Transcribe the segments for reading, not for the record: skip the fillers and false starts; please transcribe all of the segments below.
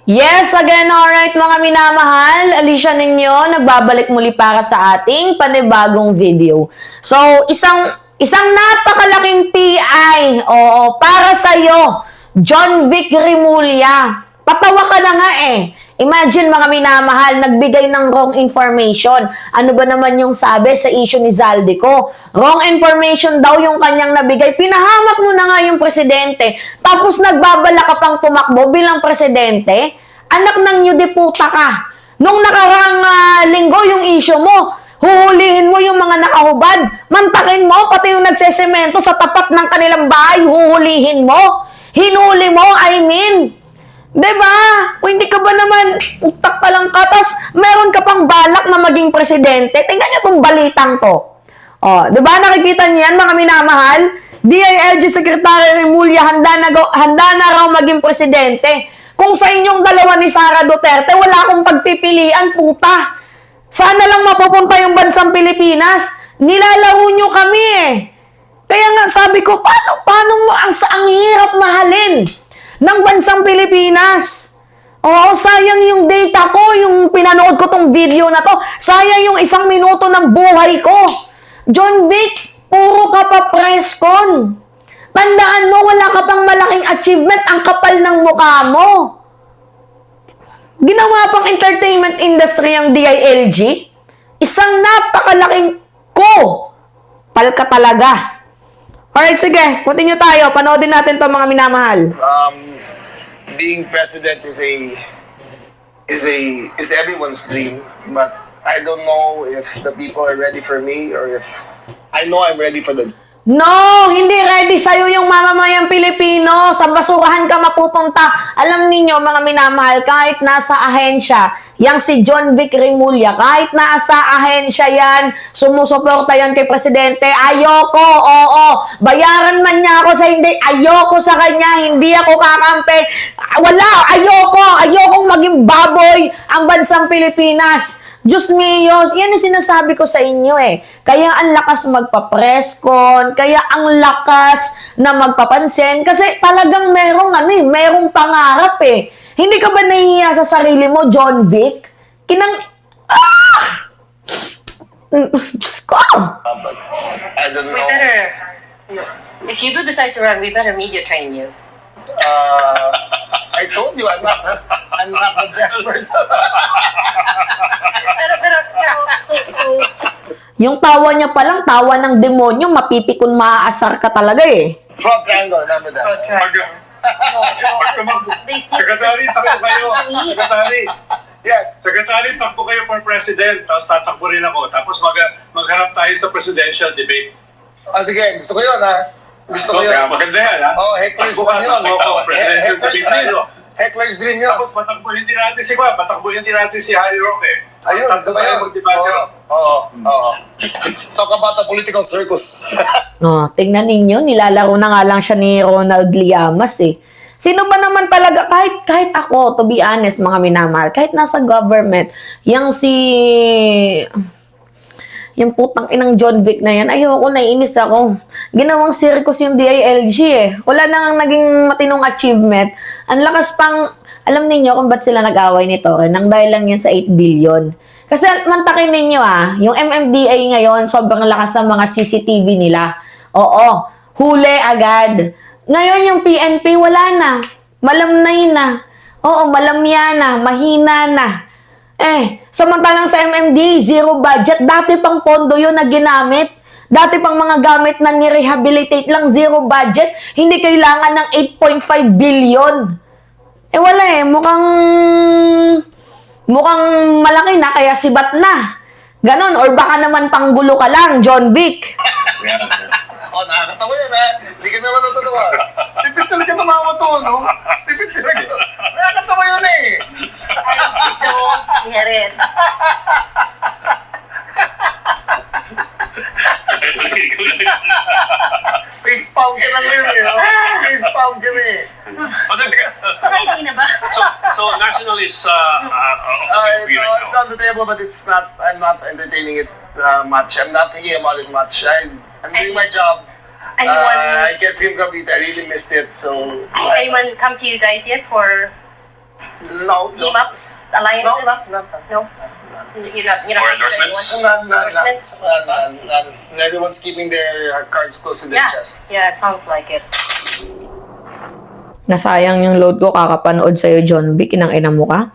Yes, again, alright mga minamahal, Alicia ninyo, nagbabalik muli para sa ating panibagong video. So, isang napakalaking PI, para sa iyo, John Vic Remulla. Patawa ka na nga eh. Imagine mga minamahal, nagbigay ng wrong information. Ano ba naman yung sabi sa issue ni Zaldico? Wrong information daw yung kanyang nabigay. Pinahamak mo na nga yung presidente. Tapos nagbabala ka pang tumakbo bilang presidente. Anak ng Yudiputa ka. Nung nakarang linggo yung issue mo, huhulihin mo yung mga nakahubad. Mantakin mo, pati yung nagsesemento sa tapat ng kanilang bahay, huhulihin mo. Hinuli mo, I mean. Diba? O hindi ka ba naman utak pa lang ka, tas meron ka pang balak na maging presidente? Tingnan nyo itong balitang to. Diba? Nakikita niyo yan, mga minamahal? DILG Secretary Remulla handa na raw maging presidente. Kung sa inyong dalawa ni Sara Duterte, wala akong pagpipilian, puta. Sana lang mapupunta yung bansang Pilipinas. Nilalaro nyo kami eh. Kaya nga sabi ko, paano ang hirap mahalin ng bansang Pilipinas. Sayang yung data ko, yung pinanood ko tong video na to. Sayang yung 1 minuto ng buhay ko. John Vic, puro ka pa press con. Tandaan mo, wala ka pang malaking achievement, ang kapal ng mukha mo. Ginawa pang entertainment industry ang DILG. Isang napakalaking pal ka talaga. Alright, sige. Continue tayo. Panoodin natin to mga minamahal. Being president is everyone's dream, but I don't know if the people are ready for me or if I know I'm ready for the. No, hindi ready sa'yo yung mamamayang Pilipino. Sa basurahan ka mapupunta. Alam ninyo, mga minamahal, kahit nasa ahensya, yang si John Vic Remulla, kahit nasa ahensya yan, sumusuporta yan kay Presidente, ayoko, bayaran man niya ako sa hindi, ayoko sa kanya, hindi ako kakampi. Ayokong maging baboy ang bansang Pilipinas. Diyos mio, yan yung sinasabi ko sa inyo eh. Kaya ang lakas magpa-press con, kaya ang lakas na magpapansin, kasi talagang merong pangarap eh. Hindi ka ba nahihiya sa sarili mo, John Vic? Diyos ko! I don't know. We better, if you do decide to run, we better media train you. I told you I'm not the best person. So, Yung tawa niya palang, tawa ng demonyo, mapipikon maaasar ka talaga eh. Front triangle, remember that? they still Secretary, takbo kayo. Secretary, Yes. Secretary, takbo kayo for president. Tapos tatakbo rin ako. Tapos magharap tayo sa presidential debate. Sige, gusto ko yun ha. Gusto ko Kaya yun. maganda yan, ha? Heckler's Takbo ka, yun. takbo ka. Presidential debate tayo. Heckler's dream yun. Tapos patakbuhin din natin si patakbuhin din natin si Harry Roque. Ayun, Takbo gusto ko tayo yun. mag-debate. Oo. Talk about the political circus. Tingnan ninyo, nilalaro na nga lang siya ni Ronald Llamas eh. Sino ba naman talaga, kahit ako, to be honest, mga minamahal, kahit nasa government, yung putang inang John Vic na yan, ayoko, naiinis ako. Ginawang circus yung DILG eh. Wala nang naging matinong achievement. Ang lakas pang, alam ninyo kung ba't sila nag-away nito, nang dahil lang yan sa 8 billion. Kasi mantakin ninyo yung MMDA ngayon, sobrang lakas ng mga CCTV nila. Oo, huli agad. Ngayon yung PNP, wala na. Malamnay na. Oo, malamya na, mahina na. Samantalang sa MMD, zero budget. Dati pang pondo yun na ginamit. Dati pang mga gamit na nirehabilitate lang, zero budget. Hindi kailangan ng 8.5 billion. Wala eh. Mukhang malaki na, kaya sibat na. Ganon. Or baka naman panggulo ka lang, John Vic. Nakakatawa yan ha. Hindi ka naman natatawa. Tipid talaga tumawa to, no? Tipid talaga. Nakakatawa yun eh. hear it. Facepalm ka lang yun eh. Facepalm ka na eh. Sakay na ba? So nationalists of the right It's on the table, but it's not. I'm not entertaining it much. I'm not thinking about it much. I'm doing my job. I guess Kim Cavite, I really missed it. So anyone come to you guys yet for No, Team ups, alliances? No? You're not Or endorsements? Endorsements? Everyone's keeping their cards close to their Yeah, chest. yeah, it sounds like it. Nasayang yung load ko kakapanood sa'yo, John Vic, inang ina mo ka.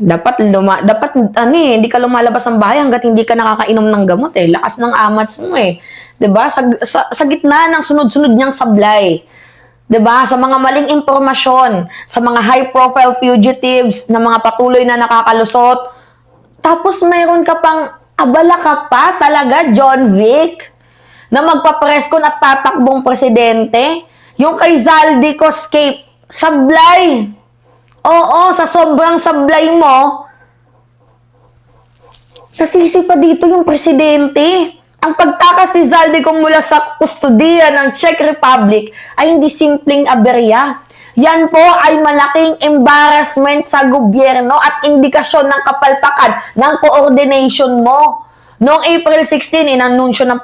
Dapat hindi ka lumalabas ng bahay hanggat hindi ka nakakainom ng gamot eh. Lakas ng amats mo eh. 'Di ba? Sa gitna ng sunod-sunod niyang sablay. 'Di ba? Sa mga maling impormasyon, sa mga high-profile fugitives na mga patuloy na nakakalusot. Tapos mayroon ka pang abala ka pa talaga, John Vic, na magpapreskon at tatakbong presidente. Yung kay Zaldico Escape, sablay. Oo, sa sobrang sablay mo, nasisi pa dito yung presidente. Ang pagtakas ni Zaldico mula sa kustodiya ng Czech Republic ay hindi simpleng aberya. Yan po ay malaking embarrassment sa gobyerno at indikasyon ng kapalpakan ng coordination mo. Noong April 16, inanunsyo ng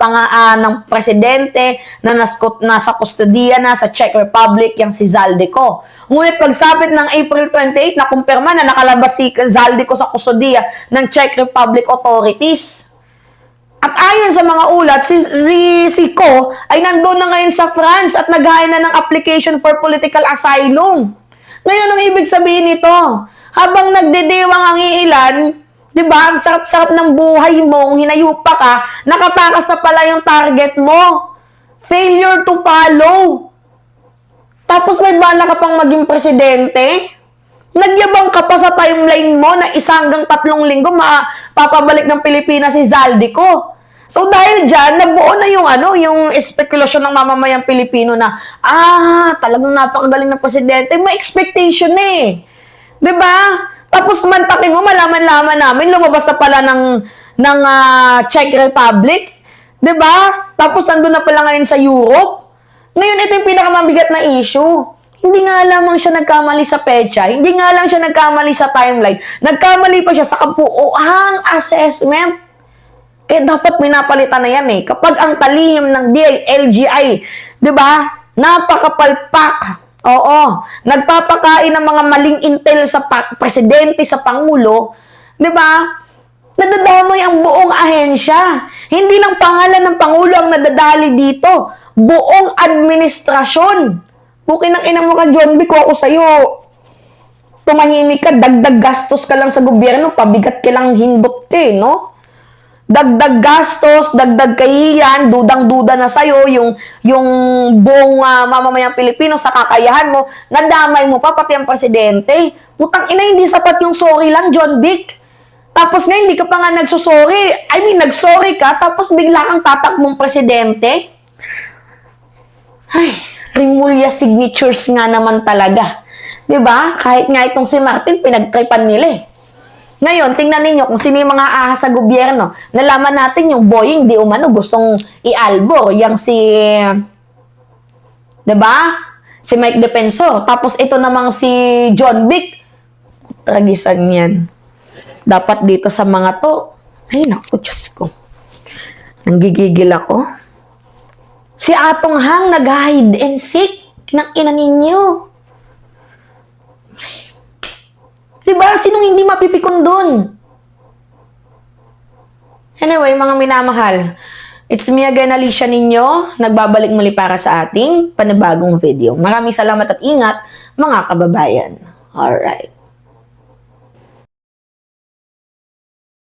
presidente na nasa kustodiya na sa Czech Republic yung si Zaldico. Ngunit pagsapit ng April 28, nakumpirma na nakalabas si Zaldico sa kustodiya ng Czech Republic authorities. At ayon sa mga ulat, si Ko ay nandoon na ngayon sa France at naghahay na ng application for political asylum. Ngayon, ang ibig sabihin nito, habang nagdediwang ang iilan, di ba, ang sarap-sarap ng buhay mo, hinayupa ka, nakatakas na pala yung target mo. Failure to follow. Tapos may bala ka pang maging presidente? Nagyabang ka pa sa timeline mo na 1 hanggang 3 linggo papabalik ng Pilipinas si Zaldico. So dahil dyan, nabuo na yung espekulasyon ng mamamayang Pilipino na, talagang napakagaling ng presidente. May expectation eh. Diba? Tapos mantakin mo, malaman-laman namin, lumabas na pala ng Czech Republic. Diba? Tapos nandun na pala ngayon sa Europe. Ngayon, ito yung pinakamabigat na issue. Hindi nga lamang siya nagkamali sa petsa, hindi nga lang siya nagkamali sa timeline, nagkamali pa siya sa kabuuang assessment. Kaya dapat pinapalitan na yan eh. Kapag ang talihim ng LGI, di ba, napakapalpak, oo, nagpapakain ng mga maling intel sa presidente, sa pangulo, di ba, nadadamay ang buong ahensya. Hindi lang pangalan ng pangulo ang nadadali dito, buong administrasyon. Bukin ang ina mo ka, John Vic, ako sa'yo. Tumahimik ka, dagdag gastos ka lang sa gobyerno, pabigat ka lang hindot ka, no? Dagdag gastos, dagdag kahiyan, dudang-duda na sa'yo, yung buong mamamayang Pilipino sa kakayahan mo, nadamay mo pa, pati ang presidente. Putang ina, hindi sapat yung sorry lang, John Vic. Tapos na, hindi ka pa nga nagsusorry. I mean, nagsorry ka, tapos bigla kang tatakbong presidente. Ay, Rimulya signatures nga naman talaga. 'Di ba? Kahit nga itong si Martin, pinagtripan nila eh. Ngayon, tingnan ninyo kung sino yung mga ahas sa gobyerno. Nalaman natin yung Boeing, di umano, gustong i-albor. Yang si, 'di ba? Si Mike Defensor. Tapos ito namang si John Vic. Tragisan yan. Dapat dito sa mga to, ay naku, Diyos ko. Nanggigigil ako. Si Atong Hang nag-hide and seek ng ina ninyo. Diba? Sinong hindi mapipikon dun? Anyway, mga minamahal, it's me again, Alicia ninyo. Nagbabalik muli para sa ating panibagong video. Maraming salamat at ingat, mga kababayan. Alright.